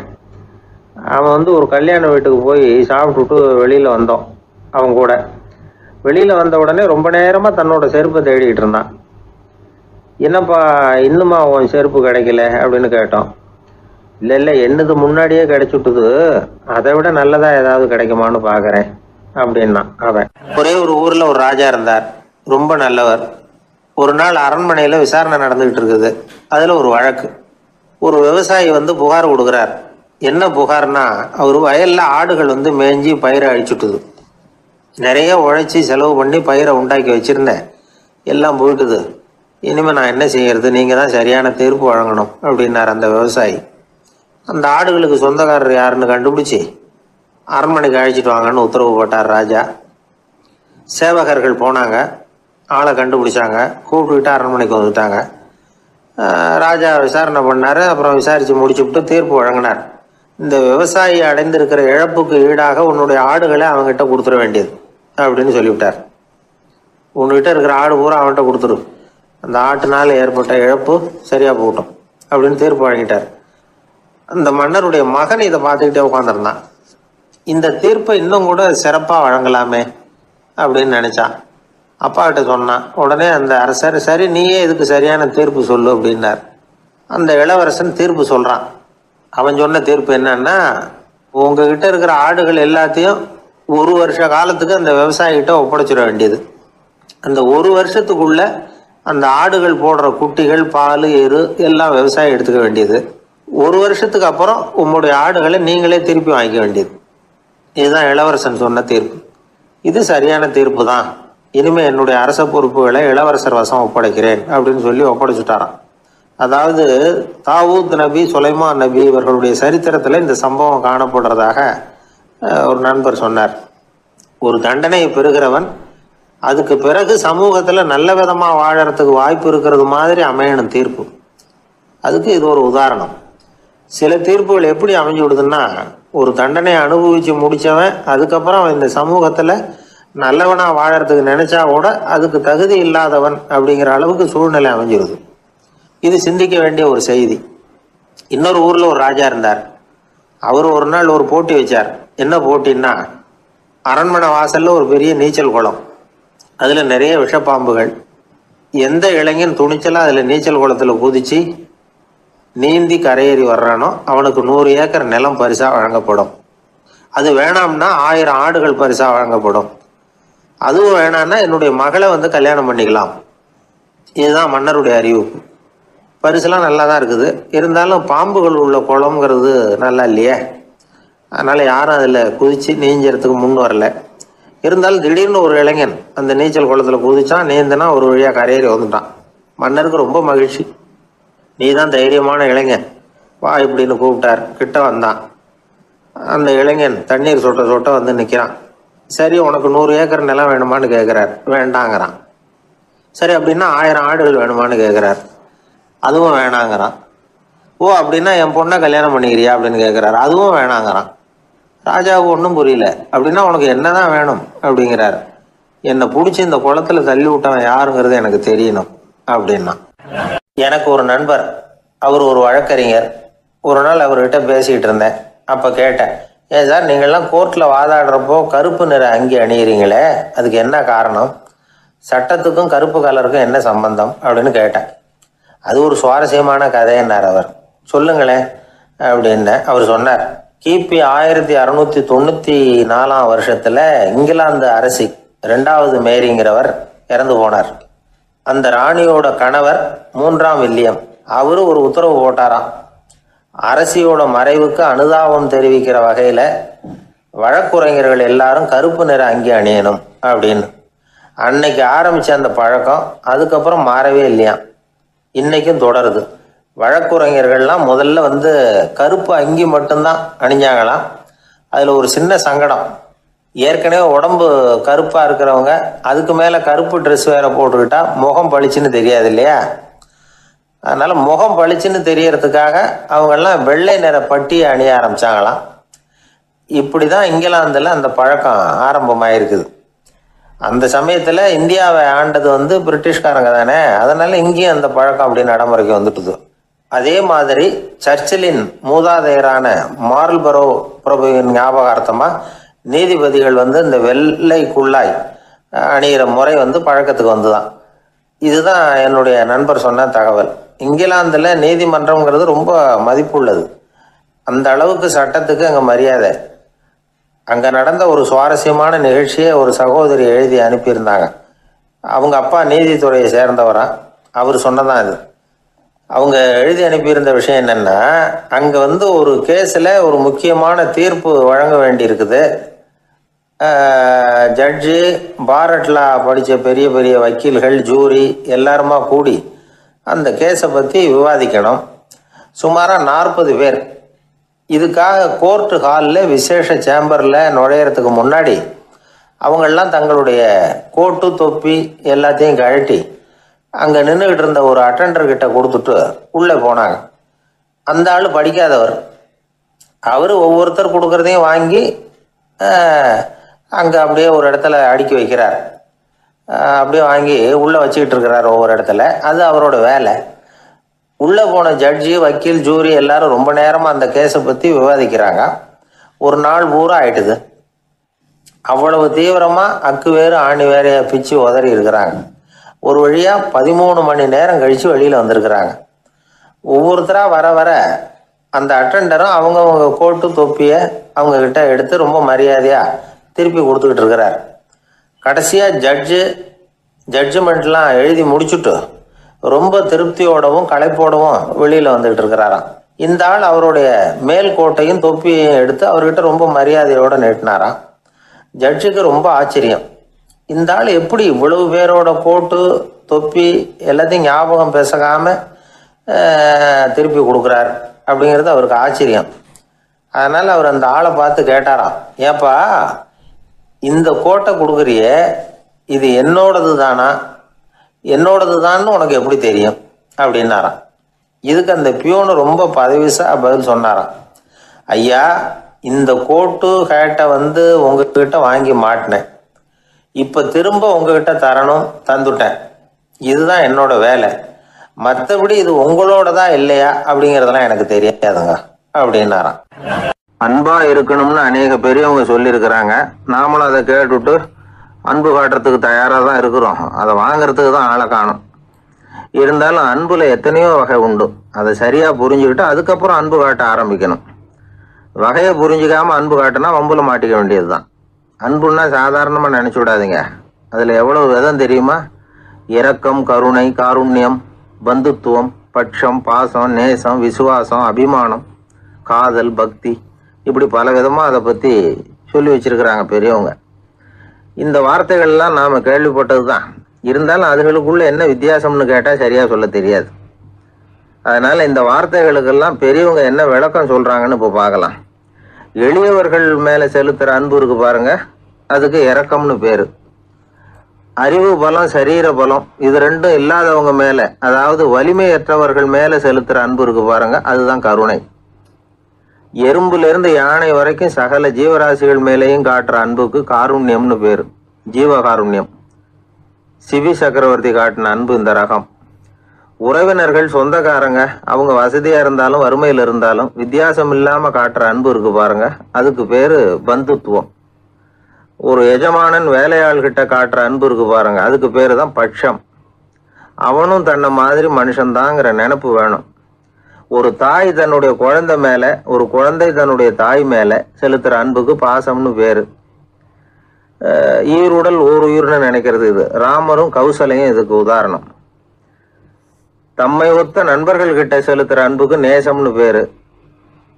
அவன் ஒரு கல்யாண வீட்டுக்கு போய் சாப்பிட்டுட்டு வெளியில் வந்தோம். அவன் கூட வெளியில் வந்த உடனே ரொம்ப நேரமாக தன்னோட செருப்பை தேடிக்கிட்டு இருந்தான். என்னப்பா இன்னுமா உன் செருப்பு கிடைக்கல அப்படின்னு கேட்டோம். இல்லை என்னது முன்னாடியே கிடைச்சுட்டுது, அதை விட நல்லதா ஏதாவது கிடைக்குமான்னு பார்க்குறேன் அப்படின்னா அவன். ஒரே ஒரு ஊரில் ஒரு ராஜா இருந்தார், ரொம்ப நல்லவர். ஒரு நாள் அரண்மனையில் விசாரணை நடந்துகிட்டு இருக்குது. அதில் ஒரு வழக்கு. ஒரு விவசாயி புகார் கொடுக்குறார். என்ன புகார்னா, அவர் வயலில் ஆடுகள் மேய்ஞ்சி பயிரை அழிச்சுட்டுது. நிறைய உழைச்சி செலவு பண்ணி பயிரை உண்டாக்கி வச்சிருந்தேன், எல்லாம் போயிட்டுது. இனிமேல் நான் என்ன செய்யறது? நீங்கள் தான் சரியான தீர்ப்பு வழங்கணும் அப்படின்னார் அந்த விவசாயி. அந்த ஆடுகளுக்கு சொந்தக்காரர் யாருன்னு கண்டுபிடிச்சி அரண்மனைக்கு அழைச்சிட்டு வாங்கன்னு உத்தரவு போட்டார் ராஜா. சேவகர்கள் போனாங்க, ஆளை கண்டுபிடிச்சாங்க, கூப்பிட்டுக்கிட்டு அரண்மனைக்கு வந்துட்டாங்க. ராஜா விசாரணை பண்ணார். அப்புறம் விசாரித்து முடிச்சுவிட்டு தீர்ப்பு வழங்கினார். இந்த விவசாயி அடைந்திருக்கிற இழப்புக்கு ஈடாக உன்னுடைய ஆடுகளை அவங்ககிட்ட கொடுத்துட வேண்டியது அப்படின்னு சொல்லிவிட்டார். உன்கிட்ட இருக்கிற ஆடு பூரா அவன்கிட்ட கொடுத்துரு, அந்த ஆட்டுனால ஏற்பட்ட இழப்பு சரியா போகட்டும் அப்படின்னு தீர்ப்பு வழங்கிட்டார். அந்த மன்னருடைய மகன் இதை பார்த்துக்கிட்டே உட்காந்துருந்தான். இந்த தீர்ப்பை இன்னும் கூட சிறப்பாக வழங்கலாமே அப்படின்னு நினைச்சான். அப்பா கிட்ட சொன்னான். உடனே அந்த அரசர், சரி நீயே இதுக்கு சரியான தீர்ப்பு சொல்லு அப்படின்னார். அந்த இளவரசன் தீர்ப்பு சொல்றான். அவன் சொன்ன தீர்ப்பு என்னன்னா, உங்ககிட்ட இருக்கிற ஆடுகள் எல்லாத்தையும் 1 வருஷ காலத்துக்கு அந்த விவசாயிகிட்ட ஒப்படைச்சிட வேண்டியது. அந்த 1 வருஷத்துக்குள்ள அந்த ஆடுகள் போடுற குட்டிகள், பால், எரு எல்லாம் விவசாயி எடுத்துக்க வேண்டியது. 1 வருஷத்துக்கு அப்புறம் உங்களுடைய ஆடுகளை நீங்களே திருப்பி வாங்கிக்க வேண்டியது. இதுதான் இளவரசன் சொன்ன தீர்ப்பு. இது சரியான தீர்ப்பு தான். இனிமே என்னுடைய அரச பொறுப்புகளை இளவரசர் வசம் ஒப்படைக்கிறேன் அப்படின்னு சொல்லி ஒப்படைச்சுட்டாராம். அதாவது தாவூத் நபி, சுலைமான் நபி இவர்களுடைய சரித்திரத்தில் இந்த சம்பவம் காணப்படுறதாக ஒரு நண்பர் சொன்னார். ஒரு தண்டனையை பெறுகிறவன் அதுக்கு பிறகு சமூகத்தில் நல்ல விதமாக வாழறதுக்கு வாய்ப்பு இருக்கிறது மாதிரி அமையணும் தீர்ப்பு. அதுக்கு இது ஒரு உதாரணம். சில தீர்ப்புகள் எப்படி அமைஞ்சு விடுதுன்னா, ஒரு தண்டனையை அனுபவிச்சு முடிச்சவன் அதுக்கப்புறம் இந்த சமூகத்தில் நல்லவனா வாழறதுக்கு நினைச்சா கூட அதுக்கு தகுதி இல்லாதவன் அப்படிங்கிற அளவுக்கு சூழ்நிலை அமைஞ்சிருது. இது சிந்திக்க வேண்டிய ஒரு செய்தி. இன்னொரு ஊர்ல ஒரு ராஜா இருந்தார். அவர் ஒரு நாள் ஒரு போட்டி வச்சார். என்ன போட்டின்னா, அரண்மனை வாசல்ல ஒரு பெரிய நீச்சல் குளம், அதுல நிறைய விஷப்பாம்புகள். எந்த இளைஞன் துணிச்சலா அதுல நீச்சல் குளத்துல குதிச்சு நீந்தி கரையேறி வர்றானோ அவனுக்கு 100 ஏக்கர் நிலம் பரிசா வழங்கப்படும். அது வேணாம்னா 1000 ஆடுகள் பரிசா வழங்கப்படும். அதுவும் வேணான்னா என்னுடைய மகளை கல்யாணம் பண்ணிக்கலாம். இதுதான் மன்னருடைய அறிவிப்பு. பரிசுலாம் நல்லா தான் இருக்குது. இருந்தாலும் பாம்புகள் உள்ள குளம்ங்கிறது நல்லா இல்லையே, அதனால யாரும் அதில் குதிச்சு நீஞ்சறதுக்கு முன் வரல. இருந்தாலும் திடீர்னு ஒரு இளைஞன் அந்த நீச்சல் குளத்தில் குதிச்சான். நீந்தனா ஒரு வழியாக கரையேறி வந்துட்டான். மன்னருக்கு ரொம்ப மகிழ்ச்சி. நீ தான் தைரியமான இளைஞன், வா இப்படின்னு கூப்பிட்டார். கிட்ட வந்தான். அந்த இளைஞன் தண்ணீர் சொட்ட சொட்ட நிற்கிறான். சரி, உனக்கு 100 ஏக்கர் நிலம் வேணுமான்னு கேட்குறார். வேண்டாங்கிறான். சரி, அப்படின்னா 1000 ஆடுகள் வேணுமான்னு கேட்குறார். அதுவும் வேணாங்கிறான். ஓ, அப்படின்னா என் பொண்ணை கல்யாணம் பண்ணிக்கிறியா அப்படின்னு கேட்குறாரு. அதுவும் வேணாங்கிறான். ராஜாவுக்கு ஒன்றும் புரியல. அப்படின்னா உனக்கு என்னதான் வேணும் அப்படிங்கிறார். என்னை பிடிச்சி இந்த குளத்துல தள்ளி விட்டவன் யாருங்கிறது எனக்கு தெரியணும் அப்படின்னா. எனக்கு ஒரு நண்பர், அவர் ஒரு வழக்கறிஞர். ஒரு நாள் அவர்கிட்ட பேசிக்கிட்டு இருந்தேன். அப்போ கேட்டேன், ஏன் சார் நீங்கள்லாம் கோர்ட்டில் வாதாடுறப்போ கருப்பு நிற அங்கி அணியிறீங்களே, அதுக்கு என்ன காரணம்? சட்டத்துக்கும் கருப்பு கலருக்கும் என்ன சம்பந்தம் அப்படின்னு கேட்டேன். அது ஒரு சுவாரஸ்யமான கதைன்னார் அவர். சொல்லுங்களேன் அப்படின்னு அவர் சொன்னார். கிபி 1694 வருஷத்துல இங்கிலாந்து அரசி 2வது மேரிங்கிறவர் இறந்து போனார். அந்த ராணியோட கணவர் 3ஆம் வில்லியம், அவரு ஒரு உத்தரவு போட்டாராம். அரசியோட மறைவுக்கு அனுதாபம் தெரிவிக்கிற வகையில வழக்குரைஞர்கள் எல்லாரும் கருப்பு நிற அங்கி அணியணும் அப்படின்னு. அன்னைக்கு ஆரம்பிச்ச அந்த பழக்கம் அதுக்கப்புறம் மாறவே இல்லையாம். இன்னைக்கும் தொடருது. வழக்குரைஞர்கள்லாம் முதல்ல கருப்பு அங்கி மட்டும்தான் அணிஞ்சாங்களாம். அதுல ஒரு சின்ன சங்கடம். ஏற்கனவே உடம்பு கருப்பா இருக்கிறவங்க அதுக்கு மேல கருப்பு ட்ரெஸ் வேற போட்டுக்கிட்டா முகம் பளிச்சுன்னு தெரியாது இல்லையா? அதனால முகம் பளிச்சுன்னு தெரியறதுக்காக அவங்கெல்லாம் வெள்ளை நிற பட்டியை அணிய ஆரம்பிச்சாங்களாம். இப்படிதான் இங்கிலாந்துல அந்த பழக்கம் ஆரம்பமாயிருக்குது. அந்த சமயத்துல இந்தியாவை ஆண்டது பிரிட்டிஷ்காரங்க தானே, அதனால இங்கேயும் அந்த பழக்கம் அப்படி நடைமுறைக்கு வந்துட்டுது. அதே மாதிரி சர்ச்சிலின் மூதாதையரான மார்ல்பரோ பிரபுவின் ஞாபகார்த்தமா நீதிபதிகள் இந்த வெள்ளை குள்ளாய் அணிகிற முறை பழக்கத்துக்கு வந்துதான். இதுதான் என்னுடைய நண்பர் சொன்ன தகவல். இங்கிலாந்துல நீதிமன்றம்ங்கிறது ரொம்ப மதிப்புள்ளது. அந்த அளவுக்கு சட்டத்துக்கு அங்க மரியாதை. அங்க நடந்த ஒரு சுவாரஸ்யமான நிகழ்ச்சியை ஒரு சகோதரி எழுதி அனுப்பியிருந்தாங்க. அவங்க அப்பா நீதித்துறையை சேர்ந்தவரா. அவர் சொன்னதான் இது. அவங்க எழுதி அனுப்பியிருந்த விஷயம் என்னன்னா, அங்க ஒரு கேஸ்ல ஒரு முக்கியமான தீர்ப்பு வழங்க வேண்டி இருக்குது. ஜட்ஜு, பாரட்லா படித்த பெரிய பெரிய வக்கீல்கள், ஜூரி எல்லாருமா கூடி அந்த கேஸை பற்றி விவாதிக்கணும். சுமாராக 40 பேர். இதுக்காக கோர்ட்டு ஹாலில் விசேஷ சேம்பரில் நுழையிறதுக்கு முன்னாடி அவங்கெல்லாம் தங்களுடைய கோட்டு, தொப்பி எல்லாத்தையும் கழட்டி அங்கே நின்றுக்கிட்டு இருந்த ஒரு அட்டெண்டர்கிட்ட கொடுத்துட்டு உள்ளே போனாங்க. அந்த ஆள் படிக்காதவர். அவர் ஒவ்வொருத்தர் கொடுக்குறதையும் வாங்கி அங்கே அப்படியே ஒரு இடத்துல அடுக்கி வைக்கிறார். அப்படியே வாங்கி உள்ளே வச்சுக்கிட்டு இருக்கிறார் ஒவ்வொரு இடத்துல. அது அவரோட வேலை. உள்ளே போன ஜட்ஜி, வக்கீல், ஜூரி எல்லாரும் ரொம்ப நேரமாக அந்த கேஸை பற்றி விவாதிக்கிறாங்க. ஒரு நாள் பூரா ஆயிட்டுது. அவ்வளவு தீவிரமாக அக்கு வேறு ஆணி வேறைய பிச்சு உதறி இருக்கிறாங்க. ஒரு வழியாக 13 மணி நேரம் கழித்து வெளியில் வந்திருக்கிறாங்க. ஒவ்வொருத்தராக வர வர அந்த அட்டெண்டரும் அவங்கவுங்க கோட்டு, தொப்பியை அவங்கக்கிட்ட எடுத்து ரொம்ப மரியாதையாக திருப்பி கொடுத்துக்கிட்டு இருக்கிறார். கடைசியாக ஜட்ஜ்மெண்ட்லாம் எழுதி முடிச்சுட்டு ரொம்ப திருப்தியோடவும் களைப்போடவும் வெளியில் வந்துக்கிட்டு இருக்கிறாராம். இந்த ஆள் அவருடைய மேல் கோட்டையும் தொப்பியையும் எடுத்து அவர்கிட்ட ரொம்ப மரியாதையோடு நீட்டினாராம். ஜட்ஜுக்கு ரொம்ப ஆச்சரியம். இந்த ஆள் எப்படி இவ்வளவு பேரோட கோட்டு, தொப்பி எல்லாத்தையும் ஞாபகம் பேசகாமல் திருப்பி கொடுக்குறார் அப்படிங்கிறது அவருக்கு ஆச்சரியம். அதனால் அவர் அந்த ஆளை பார்த்து கேட்டாராம், ஏப்பா இந்த கோட்டை கொடுக்குறியே, இது என்னோடது தானா? என்னோடது தான்னு உனக்கு எப்படி தெரியும் அப்படின்னாராம். இதுக்கு அந்த பியூனு ரொம்ப பதவிசா பதில் சொன்னாராம், ஐயா இந்த கோட்டு ஹேட்டை உங்ககிட்ட வாங்கி மாட்டினேன். இப்போ திரும்ப உங்ககிட்ட தரணும், தந்துட்டேன். இதுதான் என்னோட வேலை. மற்றபடி இது உங்களோடதா இல்லையா அப்படிங்கிறதெல்லாம் எனக்கு தெரியாதுங்க அப்படின்னாராம். அன்பா இருக்கணும்னு அநேக பெரியவங்க சொல்லியிருக்கிறாங்க. நாமளும் அதை கேட்டுவிட்டு அன்பு காட்டுறதுக்கு தயாராக தான் இருக்கிறோம். அதை வாங்கிறதுக்கு தான் ஆளை காணும். இருந்தாலும் அன்புல எத்தனையோ வகை உண்டு. அதை சரியாக புரிஞ்சுக்கிட்டு அதுக்கப்புறம் அன்பு காட்ட ஆரம்பிக்கணும். வகையை புரிஞ்சுக்காமல் அன்பு காட்டினா வம்புல மாட்டிக்க வேண்டியது தான். அன்புன்னா சாதாரணமாக நினச்சி விடாதீங்க. அதில் எவ்வளோ விதம் தெரியுமா? இரக்கம், கருணை, காருண்யம், பந்துத்துவம், பட்சம், பாசம், நேசம், விசுவாசம், அபிமானம், காதல், பக்தி, இப்படி பல விதமாக அதை பற்றி சொல்லி வச்சிருக்கிறாங்க பெரியவங்க. இந்த வார்த்தைகள்லாம் நாம் கேள்விப்பட்டது தான். இருந்தாலும் அதுகளுக்குள்ள என்ன வித்தியாசம்னு கேட்டால் சரியாக சொல்ல தெரியாது. அதனால் இந்த வார்த்தைகளுக்கெல்லாம் பெரியவங்க என்ன விளக்கம் சொல்கிறாங்கன்னு இப்போ பார்க்கலாம். எளியவர்கள் மேலே செலுத்துகிற அன்பு இருக்கு பாருங்க, அதுக்கு இரக்கம்னு பேர். அறிவு பலம், சரீர பலம், இது ரெண்டும் இல்லாதவங்க மேலே, அதாவது வலிமையற்றவர்கள் மேலே செலுத்துகிற அன்பு இருக்கு பாருங்க, அதுதான் கருணை. எறும்புலேருந்து யானை வரைக்கும் சகல ஜீவராசிகள் மேலேயும் காட்டுற அன்புக்கு காருண்யம்னு பேர், ஜீவகாருண்யம். சிவி சக்கரவர்த்தி காட்டின அன்பு இந்த ரகம். உறவினர்கள், சொந்தக்காரங்க, அவங்க வசதியாக இருந்தாலும் வறுமையில் இருந்தாலும் வித்தியாசம் இல்லாமல் காட்டுற அன்பு இருக்கு பாருங்க, அதுக்கு பேர் பந்துத்துவம். ஒரு எஜமானன் வேலையாள்கிட்ட காட்டுற அன்பு இருக்கு பாருங்க, அதுக்கு பேர் தான் பட்சம். அவனும் தன்னை மாதிரி மனுஷன்தாங்கிற நினப்பு வேணும். ஒரு தாய் தன்னுடைய குழந்தை மேலே, ஒரு குழந்தை தன்னுடைய தாய் மேலே செலுத்துகிற அன்புக்கு பாசம்னு பேர். ஈருடல் ஓர் உயிர்னு நினைக்கிறது இது. ராமரும் கௌசலையும் இதுக்கு உதாரணம். தம்மை ஒத்த நண்பர்கள் கிட்ட செலுத்துகிற அன்புக்கு நேசம்னு பேர்.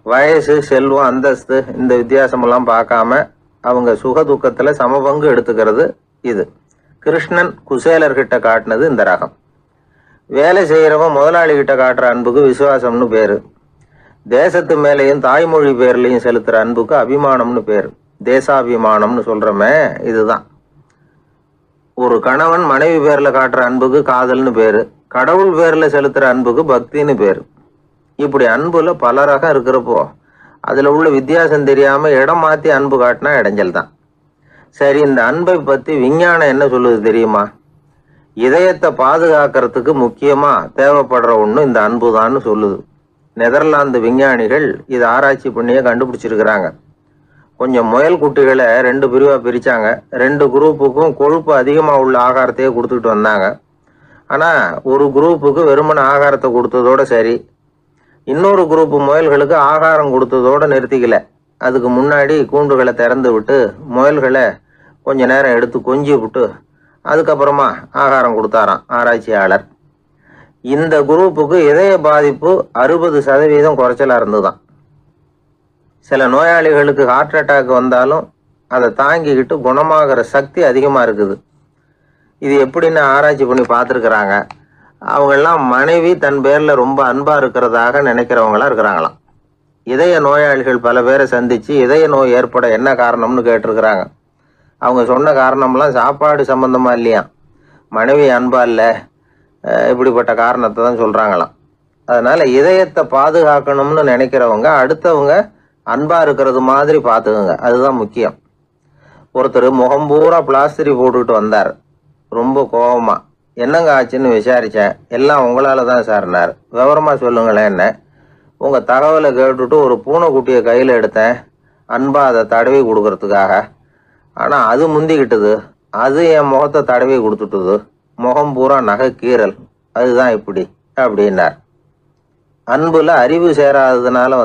வயசு, செல்வம், அந்தஸ்து இந்த வித்தியாசமெல்லாம் பார்க்காம அவங்க சுக துக்கத்தில் சமபங்கு எடுத்துக்கிறது இது. கிருஷ்ணன் குசேலர்கிட்ட காட்டினது இந்த ரகம். வேலை செய்கிறவன் முதலாளிகிட்ட காட்டுற அன்புக்கு விசுவாசம்னு பேர். தேசத்து மேலேயும் தாய்மொழி பேர்லையும் செலுத்துகிற அன்புக்கு அபிமானம்னு பேர். தேசாபிமானம்னு சொல்கிறோமே, இதுதான். ஒரு கணவன் மனைவி பேரில் காட்டுற அன்புக்கு காதல்னு பேர். கடவுள் பேரில் செலுத்துகிற அன்புக்கு பக்தின்னு பேர். இப்படி அன்புல பல ரகம் இருக்கிறப்போ அதில் உள்ள வித்தியாசம் தெரியாமல் இடம் மாற்றி அன்பு காட்டினா இடைஞ்சல் தான். சரி, இந்த அன்பை பற்றி விஞ்ஞானம் என்ன சொல்லுது தெரியுமா? இதயத்தை பாதுகாக்கிறதுக்கு முக்கியமாக தேவைப்படுற ஒன்று இந்த அன்பு தான்னு சொல்லுது. நெதர்லாந்து விஞ்ஞானிகள் இதை ஆராய்ச்சி பண்ணியே கண்டுபிடிச்சிருக்கிறாங்க. கொஞ்சம் முயல் குட்டிகளை 2 பிரிவாக பிரித்தாங்க. 2 குரூப்புக்கும் கொழுப்பு அதிகமாக உள்ள ஆகாரத்தையே கொடுத்துக்கிட்டு வந்தாங்க. ஆனால் ஒரு குரூப்புக்கு வெறுமன ஆகாரத்தை கொடுத்ததோட சரி, இன்னொரு குரூப்பு முயல்களுக்கு ஆகாரம் கொடுத்ததோடு நிறுத்திக்கல. அதுக்கு முன்னாடி கூண்டுகளை திறந்து விட்டு முயல்களை கொஞ்ச நேரம் எடுத்து கொஞ்சி விட்டு அதுக்கப்புறமா ஆகாரம் கொடுத்தாராம் ஆராய்ச்சியாளர். இந்த குரூப்புக்கு இதய பாதிப்பு 60% குறைச்சலாக இருந்துதான். சில நோயாளிகளுக்கு ஹார்ட் அட்டாக் வந்தாலும் அதை தாங்கிக்கிட்டு குணமாகிற சக்தி அதிகமாக இருக்குது. இது எப்படின்னு ஆராய்ச்சி பண்ணி பார்த்துருக்குறாங்க. அவங்கெல்லாம் மனைவி தன் பேரில் ரொம்ப அன்பாக இருக்கிறதாக நினைக்கிறவங்களா இருக்கிறாங்களாம். இதய நோயாளிகள் பல பேரை சந்தித்து இதய நோய் ஏற்பட என்ன காரணம்னு கேட்டிருக்கிறாங்க. அவங்க சொன்ன காரணம்லாம் சாப்பாடு சம்மந்தமாக இல்லையா, மனைவி அன்பா இல்லை, இப்படிப்பட்ட காரணத்தை தான் சொல்கிறாங்களாம். அதனால் இதயத்தை பாதுகாக்கணும்னு நினைக்கிறவங்க அடுத்தவங்க அன்பாக இருக்கிறது மாதிரி பார்த்துக்குங்க, அதுதான் முக்கியம். ஒருத்தர் முகம் பூரா பிளாஸ்டரி போட்டுக்கிட்டு வந்தார். ரொம்ப கோபமா, என்னங்க ஆச்சுன்னு விசாரித்தேன். எல்லாம் உங்களால் தான் சார்னார். விவரமாக சொல்லுங்களேன். என்ன உங்கள் தகவலை கேட்டுட்டு ஒரு பூனைக்குட்டியை கையில் எடுத்தேன், அன்பாக அதை தடவி கொடுக்கறதுக்காக. ஆனால் அது முந்திக்கிட்டது, அது என் முகத்தை தடவி கொடுத்துட்டுது. முகம் பூரா நகை கீறல், அதுதான் இப்படி அப்படின்னார். அன்புல அறிவு சேராததுனால